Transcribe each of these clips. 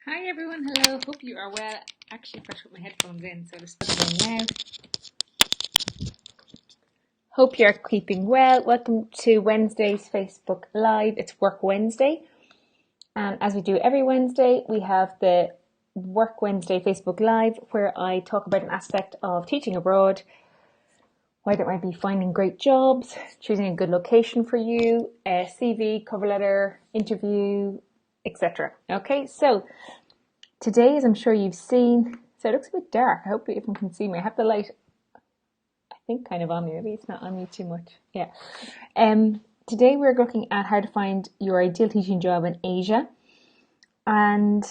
Hi everyone, hello, hope you are well. Actually, I put my headphones in, so I'll just put them on now. Hope you're keeping well. Welcome to Wednesday's Facebook Live. It's Work Wednesday. And as we do every Wednesday, we have the Work Wednesday Facebook Live where I talk about an aspect of teaching abroad, why that might be finding great jobs, choosing a good location for you, a CV, cover letter, interview, etc. Okay, so today, as I'm sure you've seen, so it looks a bit dark. I hope everyone can see me. I have the light, I think, kind of on me. Maybe it's not on me too much. Yeah. Today we're looking at how to find your ideal teaching job in Asia. And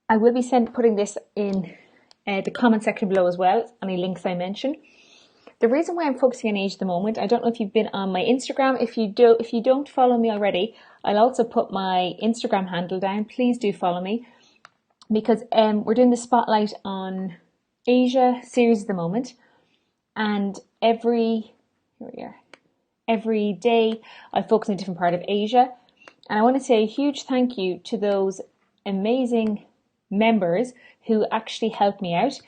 I will be putting this in the comment section below as well, any links I mention. The reason why I'm focusing on Asia at the moment, I don't know if you've been on my Instagram. If you don't follow me already, I'll also put my Instagram handle down. Please do follow me, because we're doing the Spotlight on Asia series at the moment, and every day I focus on a different part of Asia. And I want to say a huge thank you to those amazing members who actually helped me out,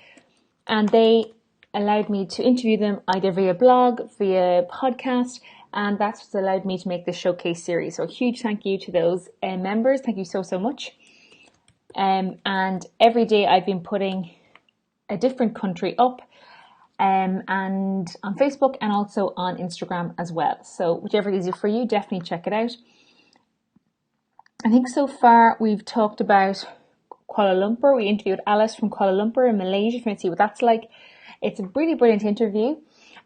and they allowed me to interview them either via blog, via podcast, and that's what's allowed me to make this showcase series. So a huge thank you to those members. Thank you so much. And every day I've been putting a different country up, and on Facebook and also on Instagram as well. So whichever is easier for you, definitely check it out. I think so far we've talked about Kuala Lumpur. We interviewed Alice from Kuala Lumpur in Malaysia. If you want to see what that's like, it's a really brilliant interview.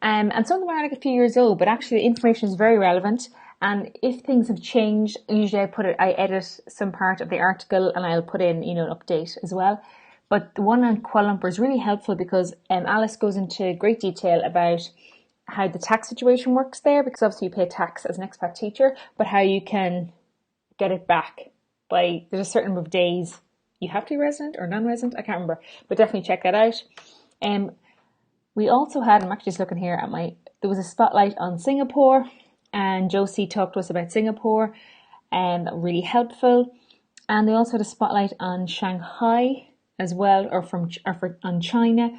And some of them are like a few years old, but actually the information is very relevant. And if things have changed, usually I edit some part of the article and I'll put in, an update as well. But the one on Kuala Lumpur is really helpful because Alice goes into great detail about how the tax situation works there, because obviously you pay tax as an expat teacher, but how you can get it back there's a certain number of days you have to be resident or non-resident, I can't remember, but definitely check that out. We also had, I'm actually just looking here at there was a spotlight on Singapore, and Josie talked to us about Singapore, and really helpful. And they also had a spotlight on Shanghai as well, on China,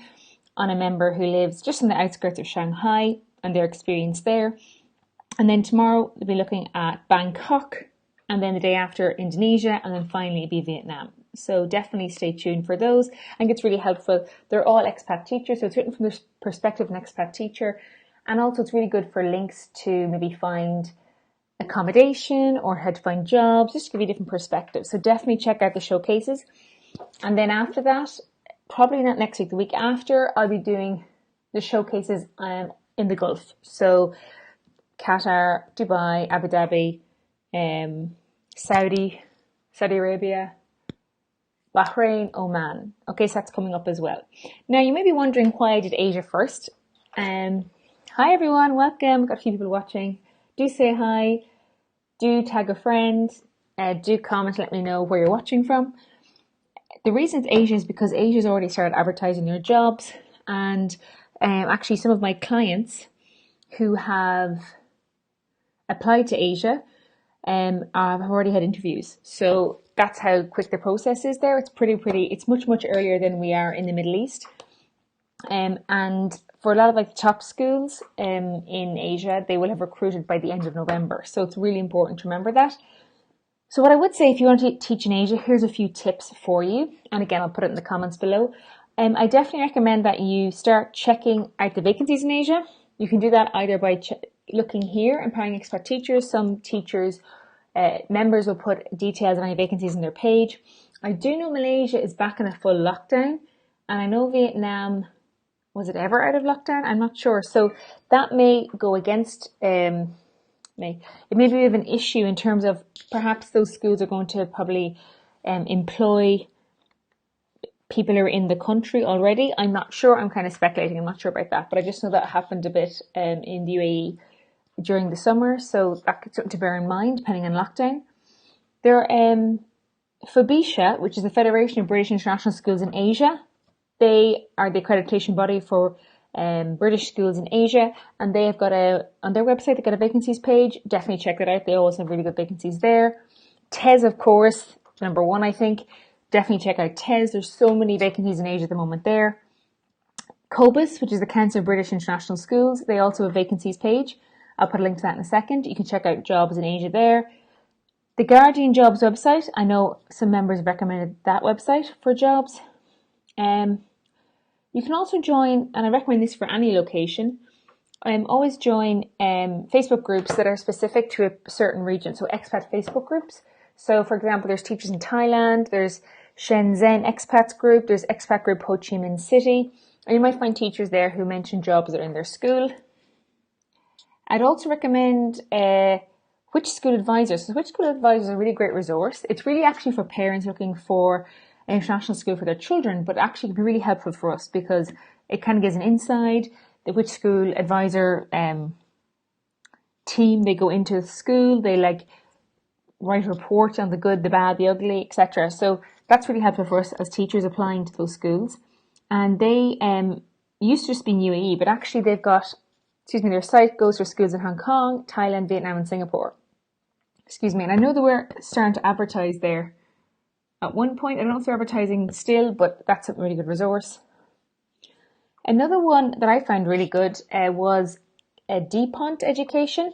on a member who lives just on the outskirts of Shanghai and their experience there. And then tomorrow we'll be looking at Bangkok, and then the day after Indonesia, and then finally it'll be Vietnam. So definitely stay tuned for those. I think it's really helpful. They're all expat teachers, so it's written from the perspective of an expat teacher. And also it's really good for links to maybe find accommodation or how to find jobs, just to give you different perspectives. So definitely check out the showcases. And then after that, probably not next week, the week after, I'll be doing the showcases in the Gulf. So Qatar, Dubai, Abu Dhabi, Saudi Arabia, Bahrain, Oman. Okay, so that's coming up as well. Now, you may be wondering why I did Asia first. Hi everyone, welcome. Got a few people watching. Do say hi. Do tag a friend. Do comment, let me know where you're watching from. The reason it's Asia is because Asia's already started advertising their jobs, and actually some of my clients who have applied to Asia have already had interviews. So that's how quick the process is there. It's it's much earlier than we are in the Middle East. And for a lot of the top schools in Asia, they will have recruited by the end of November. So it's really important to remember that. So what I would say, if you want to teach in Asia, here's a few tips for you. And again, I'll put it in the comments below. I definitely recommend that you start checking out the vacancies in Asia. You can do that either by looking here, Empowering Expat Teachers. Some teachers, members will put details on any vacancies on their page. I do know Malaysia is back in a full lockdown. And I know Vietnam, was it ever out of lockdown? I'm not sure. So that may go against... It may be of an issue in terms of perhaps those schools are going to probably employ people who are in the country already. I'm not sure. I'm kind of speculating. I'm not sure about that. But I just know that happened a bit in the UAE during the summer. So that's something to bear in mind depending on lockdown. There are FOBISHA, which is the Federation of British International Schools in Asia. They are the accreditation body for British schools in Asia, and they have got on their website, they've got a vacancies page. Definitely check that out. They always have really good vacancies there. TES, of course, number one, I think. Definitely check out TES. There's so many vacancies in Asia at the moment there. COBIS, which is the Council of British International Schools, they also have a vacancies page. I'll put a link to that in a second. You can check out jobs in Asia there. The Guardian Jobs website, I know some members have recommended that website for jobs. You can also join, and I recommend this for any location, always join Facebook groups that are specific to a certain region, so expat Facebook groups. So, for example, there's teachers in Thailand, there's Shenzhen expats group, there's expat group Ho Chi Minh City, and you might find teachers there who mention jobs that are in their school. I'd also recommend Which School Advisor. So Which School Advisor is a really great resource. It's really actually for parents looking for an international school for their children, but actually can be really helpful for us because it kind of gives an insight. The Which School Advisor team, they go into the school, they write a report on the good, the bad, the ugly, etc. So that's really helpful for us as teachers applying to those schools. And they used to just be in UAE, but actually they've got, their site goes for schools in Hong Kong, Thailand, Vietnam and Singapore. And I know they were starting to advertise there at one point. I don't know if they're advertising still, but that's a really good resource. Another one that I found really good was DuPont Education.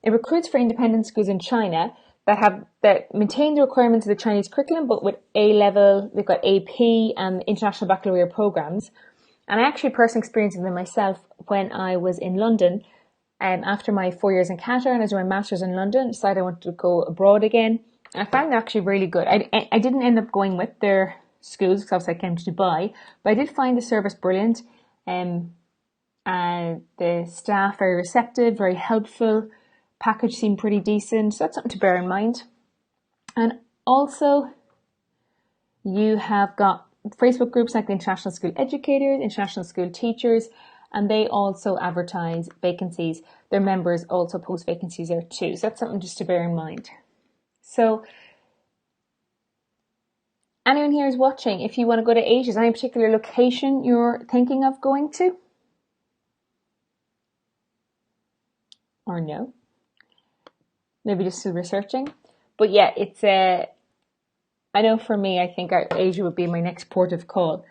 It recruits for independent schools in China that maintain the requirements of the Chinese curriculum, but with A-level, they've got AP and international baccalaureate programs. And I actually personally experienced them myself when I was in London after my 4 years in Qatar, and I was doing my master's in London, decided I wanted to go abroad again. And I found it actually really good. I didn't end up going with their schools because obviously I came to Dubai, but I did find the service brilliant. And the staff very receptive, very helpful. Package seemed pretty decent, so that's something to bear in mind. And also, you have got Facebook groups like the International School Educators, International School Teachers, and they also advertise vacancies. Their members also post vacancies there too, so that's something just to bear in mind. So, anyone here is watching, if you want to go to Asia, is there any particular location you're thinking of going to? Or no? Maybe just still researching. But yeah, it's I know for me, I think Asia would be my next port of call.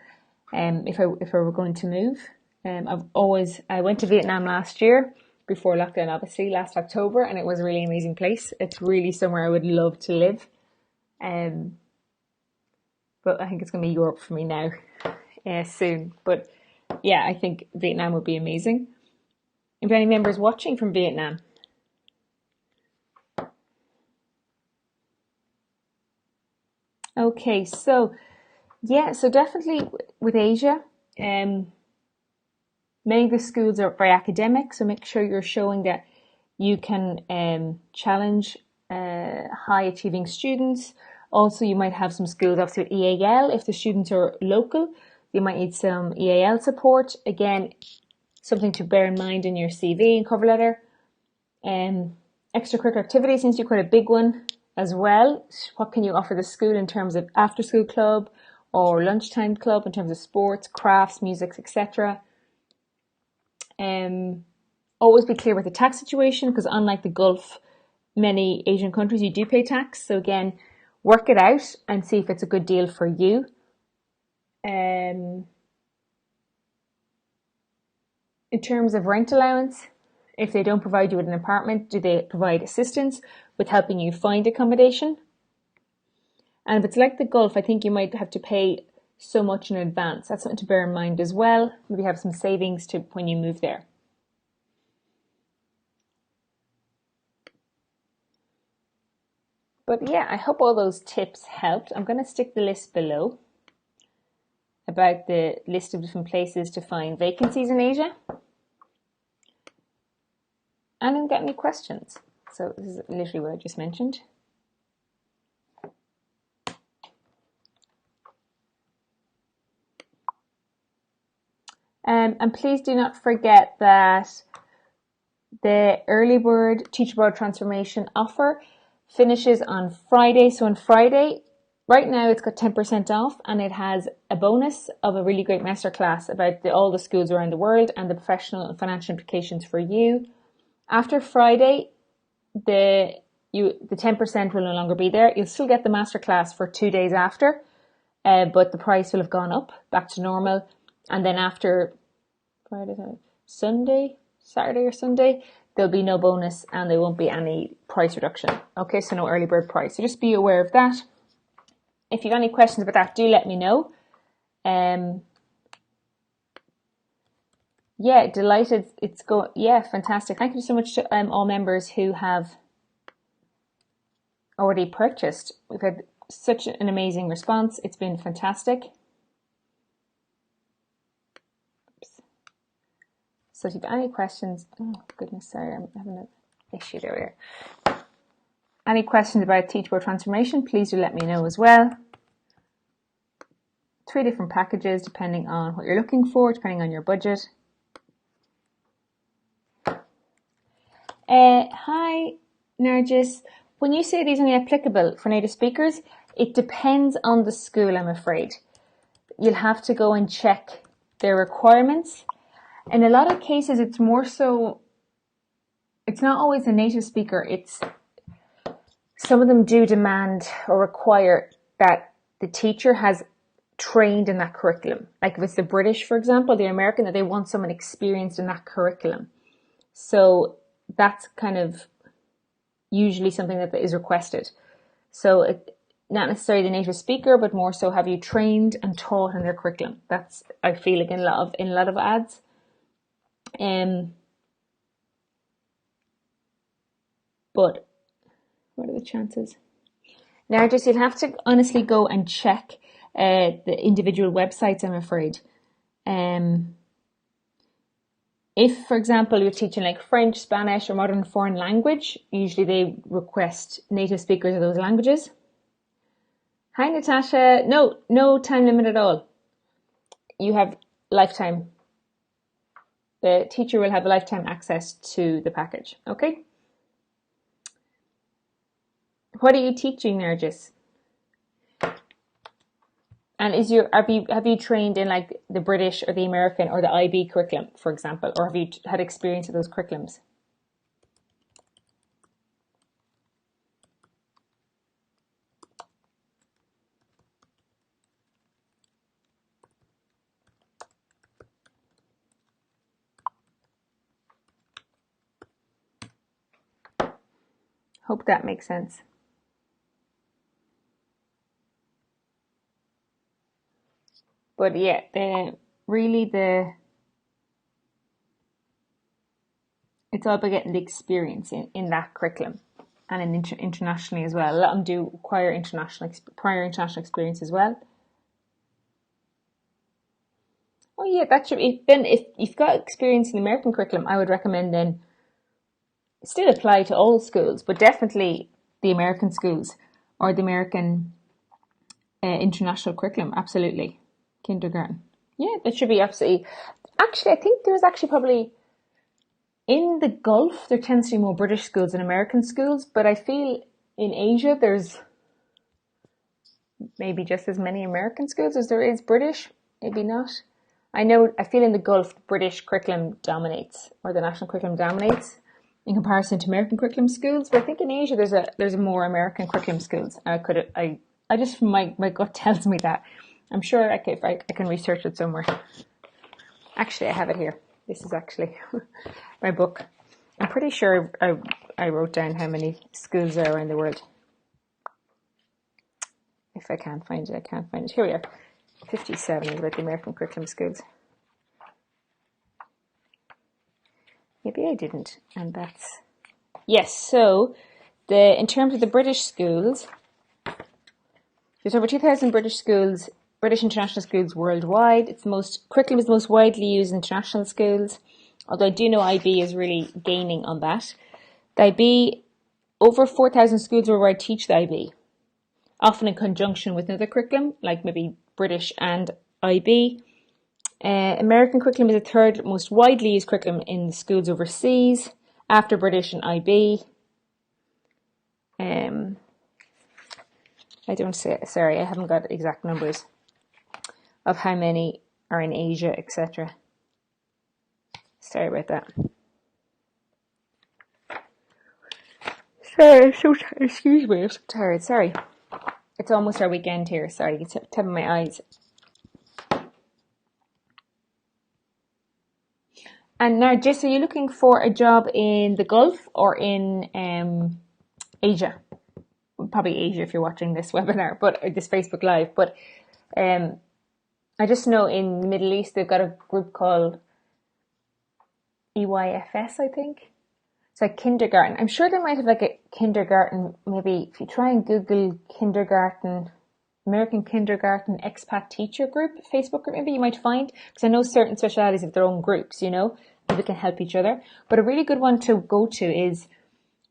If I were going to move. I went to Vietnam last year before lockdown, obviously last October, and it was a really amazing place. It's really somewhere I would love to live. But I think it's going to be Europe for me now, soon. But yeah, I think Vietnam would be amazing. If any members watching from Vietnam. Okay, so yeah, so definitely with Asia, many of the schools are very academic, so make sure you're showing that you can challenge high achieving students. Also, you might have some schools obviously with EAL. If the students are local, you might need some EAL support. Again, something to bear in mind in your CV and cover letter. Extracurricular activities seems to be quite a big one as well. What can you offer the school in terms of after school club or lunchtime club in terms of sports, crafts, music, etc. Always be clear with the tax situation, because unlike the Gulf, many Asian countries you do pay tax. So again, work it out and see if it's a good deal for you. In terms of rent allowance, if they don't provide you with an apartment, do they provide assistance with helping you find accommodation? And if it's like the Gulf, I think you might have to pay so much in advance. That's something to bear in mind as well. Maybe have some savings to when you move there. But yeah, I hope all those tips helped. I'm going to stick the list below about the list of different places to find vacancies in Asia. And then get any questions. So this is literally what I just mentioned. And please do not forget that the early bird Teach Abroad Transformation offer finishes on Friday. So on Friday, right now it's got 10% off, and it has a bonus of a really great masterclass about all the schools around the world and the professional and financial implications for you. After Friday, you the 10% will no longer be there. You'll still get the masterclass for 2 days after, but the price will have gone up back to normal. And then after Saturday or Sunday, there'll be no bonus and there won't be any price reduction. Okay, so no early bird price. So just be aware of that. If you've any questions about that, do let me know. Yeah, delighted. Yeah, fantastic. Thank you so much to all members who have already purchased. We've had such an amazing response. It's been fantastic. Oops. So if you have any questions, oh goodness, sorry, I'm having an issue there. Any questions about Teachable Transformation, please do let me know as well. 3 different packages depending on what you're looking for, depending on your budget. Hi, Nargis. When you say these are only applicable for native speakers, it depends on the school, I'm afraid. You'll have to go and check their requirements. In a lot of cases, it's more so, it's not always a native speaker. Some of them do demand or require that the teacher has trained in that curriculum. Like if it's the British, for example, the American, that they want someone experienced in that curriculum. So that's kind of usually something that is requested. So not necessarily the native speaker, but more so have you trained and taught in their curriculum. That's, I feel like in a lot of ads. But what are the chances? Now, just you'll have to honestly go and check the individual websites, I'm afraid. If, for example, you're teaching like French, Spanish, or modern foreign language, usually they request native speakers of those languages. Hi, Natasha. No time limit at all. You have lifetime. The teacher will have lifetime access to the package. Okay. What are you teaching, Nargis? And have you trained in like the British or the American or the IB curriculum, for example, or have you had experience with those curriculums? Hope that makes sense. But yeah, it's all about getting the experience in that curriculum and internationally as well. A lot of them do require prior international experience as well. Oh yeah, that should be. Then if you've got experience in the American curriculum, I would recommend then still apply to all schools, but definitely the American schools or the American international curriculum. Absolutely. Kindergarten. Yeah, that should be absolutely. Actually, I think there's actually probably in the Gulf, there tends to be more British schools than American schools, but I feel in Asia, there's maybe just as many American schools as there is British. Maybe not. I feel in the Gulf, British curriculum dominates, or the national curriculum dominates in comparison to American curriculum schools. But I think in Asia, there's a more American curriculum schools. I just, my gut tells me that. I'm sure I can research it somewhere. Actually, I have it here. This is actually my book. I'm pretty sure I wrote down how many schools there are in the world. If I can't find it, I can't find it. Here we are. 57 is about the American curriculum schools. Maybe I didn't. And that's... Yes, so in terms of the British schools, there's over 2,000 British schools, British international schools worldwide. Curriculum is the most widely used in international schools, although I do know IB is really gaining on that. The IB, over 4,000 schools worldwide teach the IB, often in conjunction with another curriculum, like maybe British and IB. American curriculum is the third most widely used curriculum in the schools overseas, after British and IB. I haven't got exact numbers of how many are in Asia, etc. Sorry about that. Sorry, I'm so tired. Excuse me, I'm so tired. Sorry. It's almost our weekend here. Sorry, it's tapping my eyes. And now, Jess, are you looking for a job in the Gulf or in Asia? Probably Asia if you're watching this webinar, but or this Facebook Live. But I just know in the Middle East they've got a group called EYFS, I think. It's like kindergarten. I'm sure they might have like a kindergarten, maybe if you try and Google kindergarten, American kindergarten expat teacher group, Facebook group, maybe you might find, because I know certain specialities have their own groups, you know, people can help each other. But a really good one to go to is,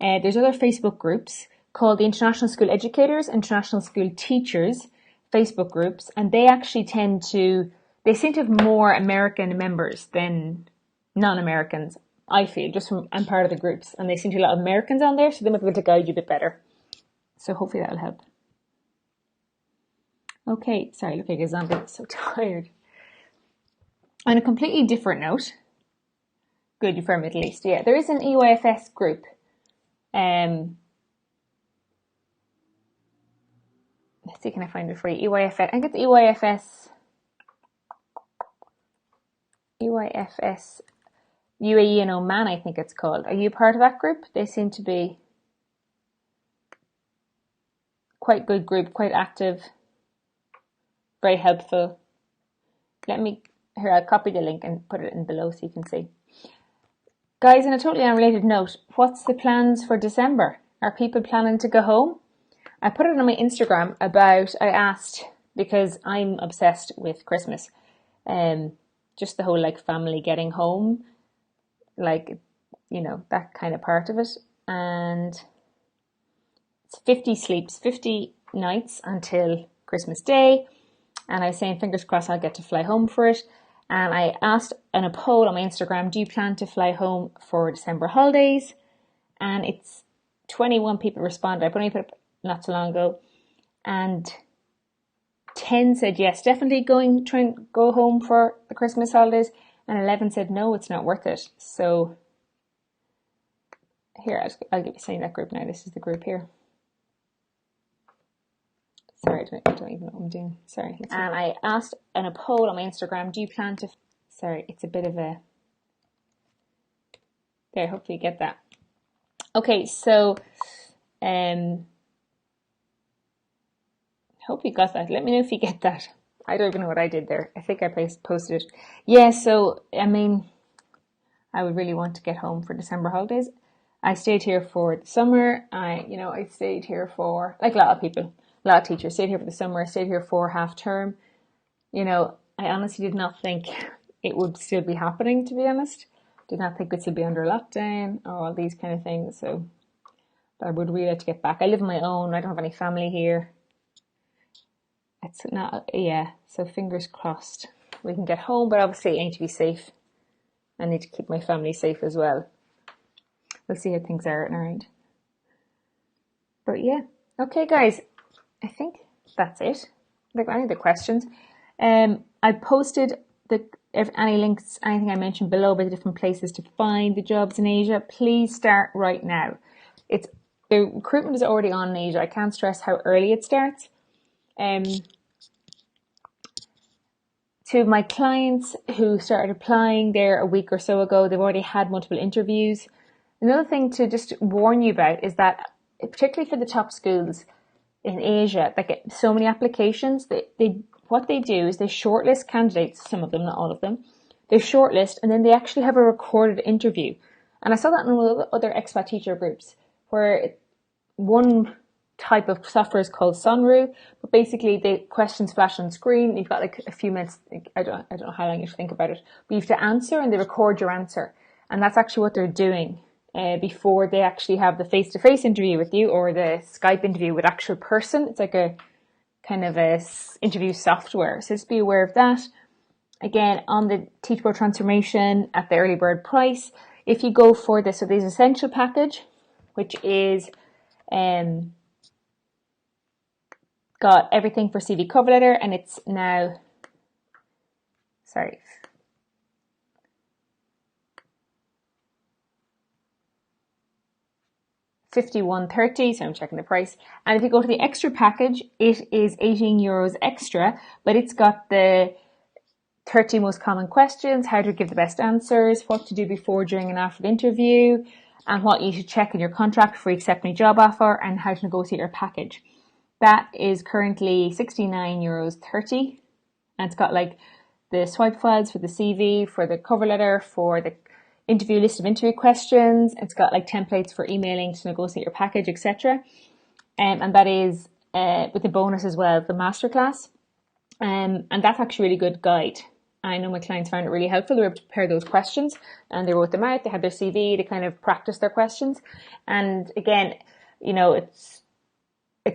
there's other Facebook groups called the International School Educators, International School Teachers Facebook groups, and they actually they seem to have more American members than non-Americans. I feel, just from I'm part of the groups, and they seem to have a lot of Americans on there, so they might be able to guide you a bit better. So hopefully that'll help. Okay, sorry, look like a zombie. I'm so tired. On a completely different note, good, you're from Middle East. Yeah, there is an EYFS group. Let's see, can I find it for you? EYFS. I think it's EYFS UAE and Oman, I think it's called. Are you part of that group? They seem to be quite good group, quite active, very helpful. Here, I'll copy the link and put it in below so you can see. Guys, on a totally unrelated note, what's the plans for December? Are people planning to go home? I put it on my Instagram I asked, because I'm obsessed with Christmas, just the whole like family getting home, like, you know, that kind of part of it. And it's 50 nights until Christmas Day. And I was saying, fingers crossed, I'll get to fly home for it. And I asked in a poll on my Instagram, do you plan to fly home for December holidays? And it's 21 people responded. I only put it up not so long ago. And 10 said yes, definitely try and go home for the Christmas holidays. And 11 said no, it's not worth it. So here, I'll give you saying that group now. This is the group here. Sorry, I don't even know what I'm doing. Sorry. And I asked in a poll on my Instagram, do you plan to... Sorry, it's a bit of a... There, hopefully you get that. Okay, so... hope you got that. Let me know if you get that. I don't even know what I did there. I think I posted it. Yeah, so, I mean, I would really want to get home for December holidays. I stayed here for the summer. I stayed here for, like a lot of people, a lot of teachers stayed here for the summer. I stayed here for half term. You know, I honestly did not think it would still be happening, to be honest. Did not think we'd still be under lockdown or all these kind of things. So, but I would really like to get back. I live on my own. I don't have any family here. It's not, yeah, so fingers crossed we can get home, but obviously I need to be safe. I need to keep my family safe as well. We'll see how things are at our end. But yeah, okay guys, I think that's it. Like any other questions. I posted any links, anything I mentioned below about the different places to find the jobs in Asia. Please start right now. The recruitment is already on in Asia. I can't stress how early it starts. To my clients who started applying there a week or so ago, they've already had multiple interviews. Another thing to just warn you about is that, particularly for the top schools in Asia that get so many applications, what they do is they shortlist candidates, some of them, not all of them. They shortlist and then they actually have a recorded interview. And I saw that in other expat teacher groups where one type of software is called Sunru, but basically the questions flash on screen. You've got like a few minutes. I don't know how long you should think about it, but you have to answer and they record your answer. And that's actually what they're doing before they actually have the face-to-face interview with you or the Skype interview with actual person. It's like a kind of a interview software. So just be aware of that. Again, on the Teachable Transformation at the early bird price, if you go for this, so there's essential package, which is got everything for CV cover letter, and it's now, sorry, 51.30, so I'm checking the price. And if you go to the extra package, it is €18 extra, but it's got the 30 most common questions, how to give the best answers, what to do before, during and after the interview, and what you should check in your contract before you accept any job offer, and how to negotiate your package. That is currently €69.30, and it's got like the swipe files for the CV, for the cover letter, for the interview list of interview questions. It's got like templates for emailing to negotiate your package, etc. And that is with the bonus as well, the masterclass. And that's actually a really good guide. I know my clients found it really helpful. They were able to prepare those questions and they wrote them out. They had their CV, they kind of practiced their questions. And again, it's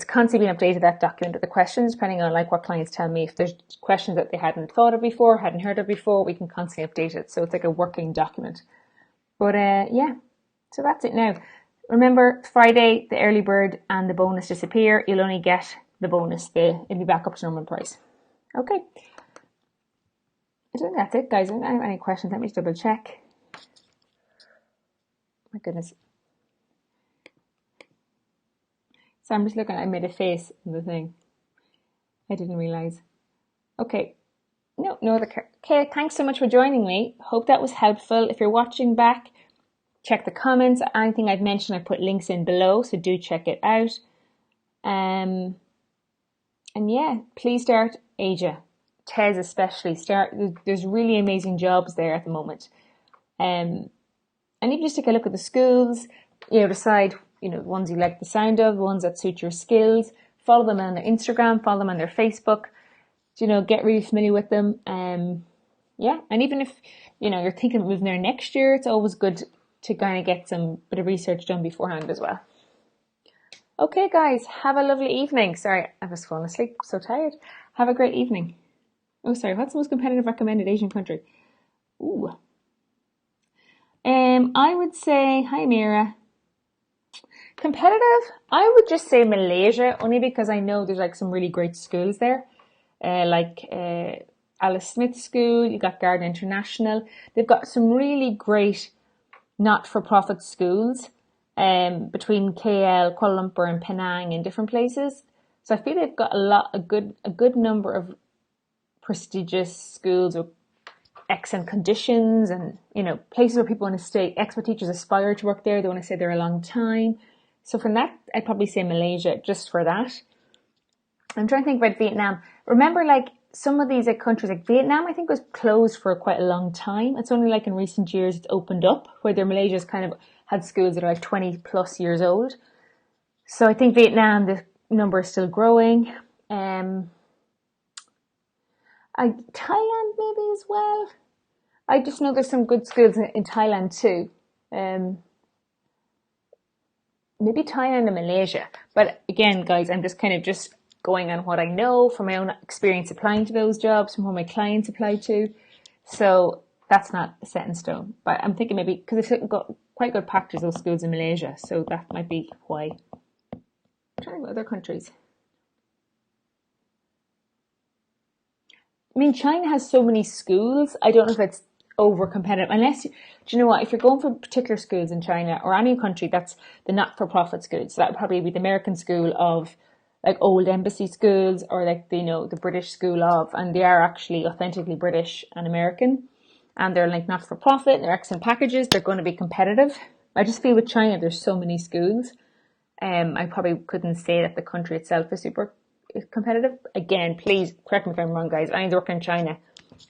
constantly being updated, that document with the questions, depending on like what clients tell me. If there's questions that they hadn't thought of before, hadn't heard of before, we can constantly update it. So it's like a working document. But yeah, so that's it now. Remember, Friday, the early bird and the bonus disappear. You'll only get the bonus. It'll be back up to normal price. Okay. I think that's it, guys. I don't have any questions. Let me just double check. My goodness. So I'm just looking, I made a face in the thing. I didn't realize. Okay. No other. Okay, thanks so much for joining me. Hope that was helpful. If you're watching back, check the comments. Anything I've mentioned, I put links in below, so do check it out. And yeah, please start Asia. TES especially. There's really amazing jobs there at the moment. And even just take a look at the schools, decide, ones you like the sound of, the ones that suit your skills. Follow them on their Instagram, follow them on their Facebook. Get really familiar with them. Yeah, and even if, you're thinking of moving there next year, it's always good to kind of get some bit of research done beforehand as well. Okay, guys, have a lovely evening. Sorry, I was falling asleep, so tired. Have a great evening. Oh, sorry, what's the most competitive recommended Asian country? Ooh. I would say, hi Mira. Competitive? I would just say Malaysia, only because I know there's like some really great schools there. Like Alice Smith School, you got Garden International. They've got some really great not-for-profit schools between KL, Kuala Lumpur and Penang and different places. So I feel they've got a good number of prestigious schools with excellent conditions and, places where people want to stay. Expert teachers aspire to work there. They want to stay there a long time. So from that, I'd probably say Malaysia just for that. I'm trying to think about Vietnam. Remember, like some of these countries, like Vietnam, I think was closed for quite a long time. It's only like in recent years it's opened up, whether Malaysia's kind of had schools that are like 20 plus years old. So I think Vietnam, the number is still growing. Thailand maybe as well. I just know there's some good schools in Thailand too. Maybe Thailand and Malaysia. But again, guys, I'm just kind of just going on what I know from my own experience applying to those jobs, from what my clients apply to. So that's not set in stone. But I'm thinking maybe, because they've got quite good packages, those schools in Malaysia. So that might be why. I'm trying to think of other countries. I mean, China has so many schools. I don't know if it's over competitive. Unless, do you know what? If you're going for particular schools in China or any country, that's the not-for-profit schools. So that would probably be the American school of like old embassy schools, or like, the British school of, and they are actually authentically British and American. And they're like not-for-profit, they're excellent packages, they're going to be competitive. I just feel with China, there's so many schools. I probably couldn't say that the country itself is super competitive. Again, please correct me if I'm wrong, guys. I need to work in China,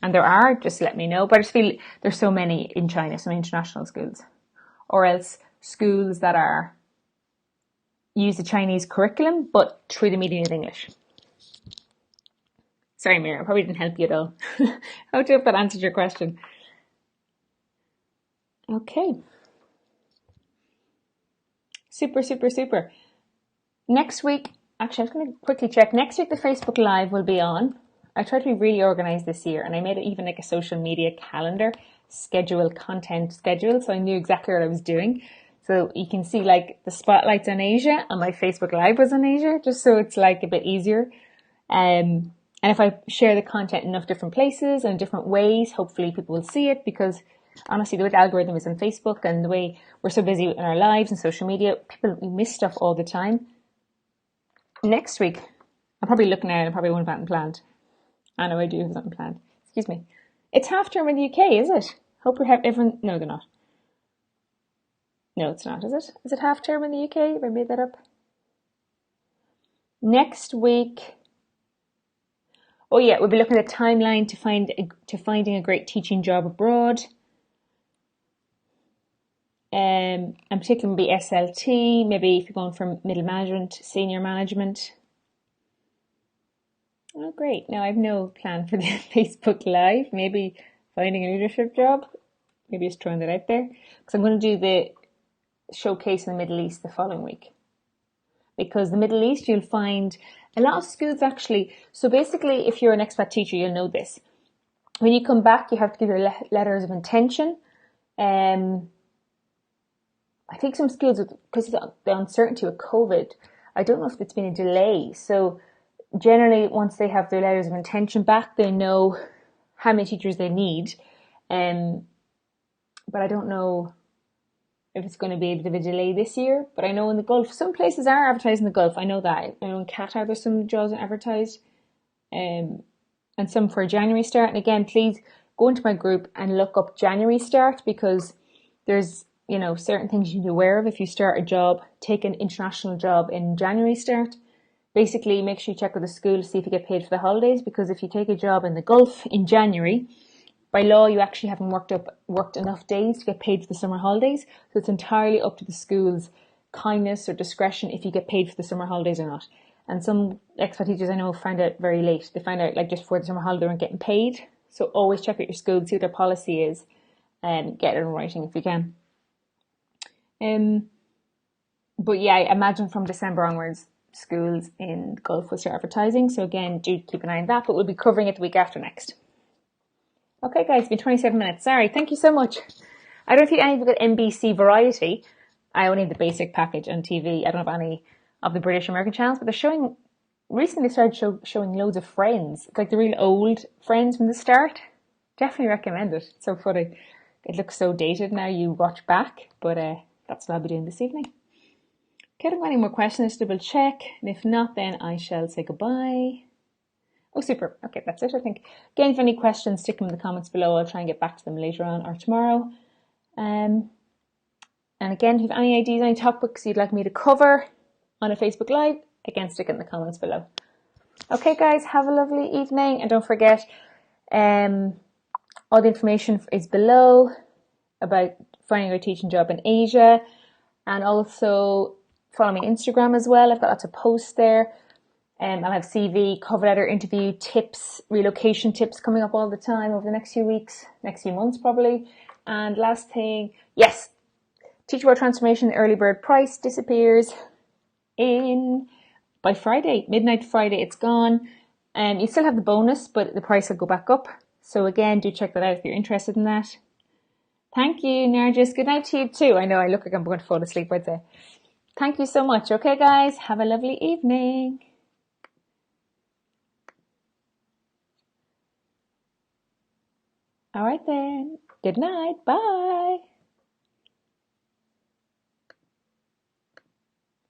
and there are, just let me know. But I just feel there's so many in China, so many international schools, or else schools that are use the Chinese curriculum but through the medium of English. Sorry, Mira, I probably didn't help you at all. I hope that answered your question. Okay. Super. Next week, actually, I was going to quickly check. Next week, the Facebook Live will be on. I tried to be really organized this year, and I made it even like a social media calendar, content schedule, so I knew exactly what I was doing. So you can see like the spotlights on Asia, and my Facebook Live was on Asia, just so it's like a bit easier. And if I share the content in enough different places and different ways, hopefully people will see it, because honestly, the way the algorithm is on Facebook and the way we're so busy in our lives and social media, we miss stuff all the time. Next week, I'm probably looking at it and probably won't have something planned. I know I do have something planned. Excuse me. It's half term in the UK, is it? Hope we have everyone. No, they're not. No, it's not, is it? Is it half term in the UK? Have I made that up? Next week. Oh yeah, we'll be looking at a timeline to finding a great teaching job abroad. And particularly maybe SLT, maybe if you're going from middle management, senior management. Oh, great. Now I have no plan for the Facebook Live. Maybe finding a leadership job. Maybe just throwing that out there. Because I'm going to do the showcase in the Middle East the following week. Because the Middle East, you'll find a lot of schools actually. So basically, if you're an expat teacher, you'll know this. When you come back, you have to give your letters of intention. I think some schools, because of the uncertainty with COVID, I don't know if it's been a delay. So generally, once they have their letters of intention back, they know how many teachers they need. But I don't know if it's going to be a bit of a delay this year. But I know in the Gulf, some places are advertising the Gulf. I know that. I know in Qatar, there's some jobs advertised. And some for a January start. And again, please go into my group and look up January start, because there's, certain things you need to be aware of if you start a job, take an international job in January start. Basically, make sure you check with the school to see if you get paid for the holidays, because if you take a job in the Gulf in January, by law, you actually haven't worked enough days to get paid for the summer holidays. So it's entirely up to the school's kindness or discretion if you get paid for the summer holidays or not. And some expat teachers I know find out very late. They find out like just before the summer holiday they weren't getting paid. So always check out your school, see what their policy is, and get it in writing if you can. But yeah, I imagine from December onwards, schools in the Gulf will start advertising. So again, do keep an eye on that, but we'll be covering it the week after next. Okay guys, it's been 27 minutes. Sorry, thank you so much. I don't think any of you got NBC Variety. I only have the basic package on TV. I don't have any of the British American channels, but they're recently started showing loads of Friends. It's like the real old Friends from the start. Definitely recommend it. It's so funny. It looks so dated now you watch back, but that's what I'll be doing this evening. Okay, I don't have any more questions, double check. And if not, then I shall say goodbye. Oh, super. Okay, that's it, I think. Again, if you have any questions, stick them in the comments below. I'll try and get back to them later on or tomorrow. And again, if you have any ideas, any topics you'd like me to cover on a Facebook Live, again, stick it in the comments below. Okay, guys, have a lovely evening. And don't forget, all the information is below about finding a teaching job in Asia. And also follow me on Instagram as well. I've got lots of posts there. I'll have CV, cover letter, interview tips, relocation tips coming up all the time over the next few weeks, next few months probably. And last thing, yes, Teach About Transformation, the early bird price disappears by Friday, midnight Friday, it's gone. You still have the bonus, but the price will go back up. So again, do check that out if you're interested in that. Thank you, Nargis. Good night to you too. I know I look like I'm going to fall asleep, I'd say. Thank you so much. Okay, guys, have a lovely evening. All right then. Good night. Bye.